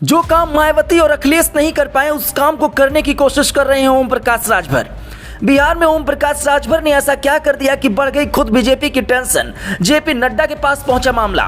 जो काम मायावती और अखिलेश नहीं कर पाए उस काम को करने की कोशिश कर रहे हैं ओम प्रकाश राजभर। बिहार में ओम प्रकाश राजभर ने ऐसा क्या कर दिया कि बढ़ गई खुद बीजेपी की टेंशन। जेपी नड्डा के पास पहुंचा मामला।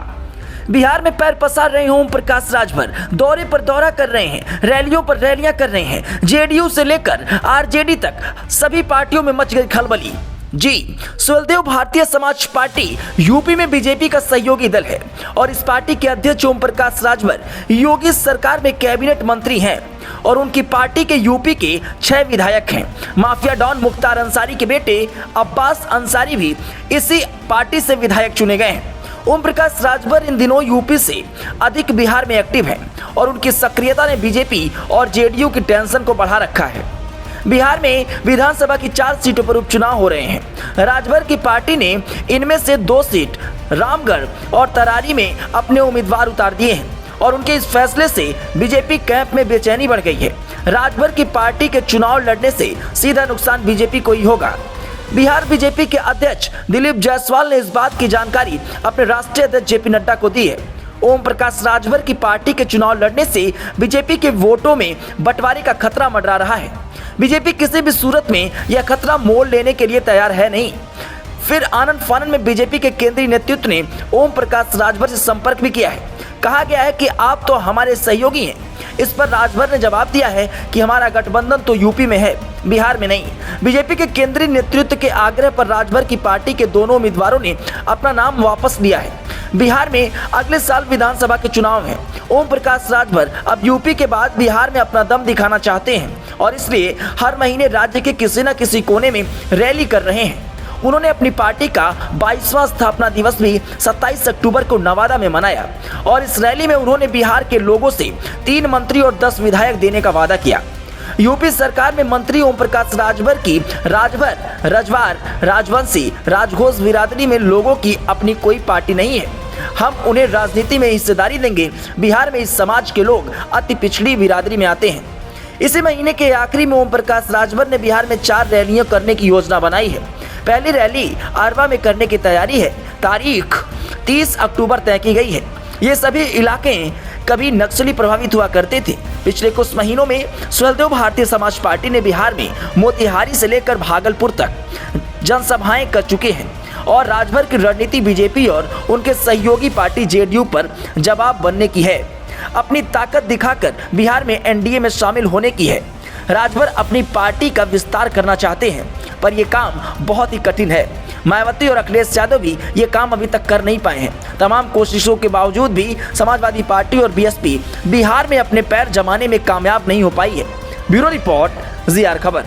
बिहार में पैर पसार रहे हैं ओम प्रकाश राजभर। दौरे पर दौरा कर रहे हैं, रैलियों पर रैलियां कर रहे हैं। जेडीयू से लेकर आरजेडी तक सभी पार्टियों में मच गई खलबली। जी, सुलदेव भारतीय समाज पार्टी यूपी में बीजेपी का सहयोगी दल है और इस पार्टी के अध्यक्ष ओम प्रकाश राजभर योगी सरकार में कैबिनेट मंत्री हैं और उनकी पार्टी के यूपी के 6 विधायक हैं। माफिया डॉन मुख्तार अंसारी के बेटे अब्बास अंसारी भी इसी पार्टी से विधायक चुने गए हैं। ओम प्रकाश राजभर इन दिनों यूपी से अधिक बिहार में एक्टिव हैं और उनकी सक्रियता ने बीजेपी और जेडीयू की टेंशन को बढ़ा रखा है। बिहार में विधानसभा की 4 सीटों पर उपचुनाव हो रहे हैं। राजभर की पार्टी ने इनमें से 2 सीट रामगढ़ और तरारी में अपने उम्मीदवार उतार दिए हैं और उनके इस फैसले से बीजेपी कैंप में बेचैनी बढ़ गई है। राजभर की पार्टी के चुनाव लड़ने से सीधा नुकसान बीजेपी को ही होगा। बिहार बीजेपी के अध्यक्ष दिलीप जायसवाल ने इस बात की जानकारी अपने राष्ट्रीय अध्यक्ष जेपी नड्डा को दी है। ओम प्रकाश राजभर की पार्टी के चुनाव लड़ने से बीजेपी के वोटों में बंटवारे का खतरा मंडरा रहा है। बीजेपी किसी भी सूरत में यह खतरा मोल लेने के लिए तैयार है नहीं। फिर आनंद फानन में बीजेपी के केंद्रीय नेतृत्व ने ओम प्रकाश राजभर से संपर्क भी किया है। कहा गया है कि आप तो हमारे सहयोगी हैं। इस पर राजभर ने जवाब दिया है कि हमारा गठबंधन तो यूपी में है, बिहार में नहीं। बीजेपी के केंद्रीय नेतृत्व के आग्रह पर राजभर की पार्टी के दोनों उम्मीदवारों ने अपना नाम वापस लिया है। बिहार में अगले साल विधानसभा के चुनाव हैं। ओम प्रकाश राजभर अब यूपी के बाद बिहार में अपना दम दिखाना चाहते हैं और इसलिए हर महीने राज्य के किसी न किसी कोने में रैली कर रहे हैं। उन्होंने अपनी पार्टी का 22वां स्थापना दिवस भी 27 अक्टूबर को नवादा में मनाया और इस रैली में उन्होंने बिहार के लोगों से 3 मंत्री और 10 विधायक देने का वादा किया। यूपी सरकार में मंत्री ओम प्रकाश राजभर की राजभर, रजवार, राजवंशी, राजघोष बिरादरी में लोगों की अपनी कोई पार्टी नहीं है। हम उन्हें राजनीति में हिस्सेदारी देंगे। बिहार में इस समाज के लोग अति पिछड़ी बिरादरी में आते हैं। इसी महीने के आखिरी में ओम प्रकाश राजभर ने बिहार में 4 रैलियां करने की योजना बनाई है। पहली रैली अरवा में करने की तैयारी है। तारीख 30 अक्टूबर तय की गई है। ये सभी इलाके कभी नक्सली प्रभावित हुआ करते थे। पिछले कुछ महीनों में सुलदेव भारतीय समाज पार्टी ने बिहार में मोतिहारी से लेकर भागलपुर तक जनसभाएं कर चुके हैं और राजभर की रणनीति बीजेपी और उनके सहयोगी पार्टी जेडीयू पर जवाब बनने की है। अपनी ताकत दिखाकर बिहार में एनडीए में शामिल होने की है। राजभर अपनी पार्टी का विस्तार करना चाहते हैं पर यह काम बहुत ही कठिन है। मायावती और अखिलेश यादव भी ये काम अभी तक कर नहीं पाए हैं। तमाम कोशिशों के बावजूद भी समाजवादी पार्टी और बीएसपी बिहार में अपने पैर जमाने में कामयाब नहीं हो पाई है। ब्यूरो रिपोर्ट, ZR खबर।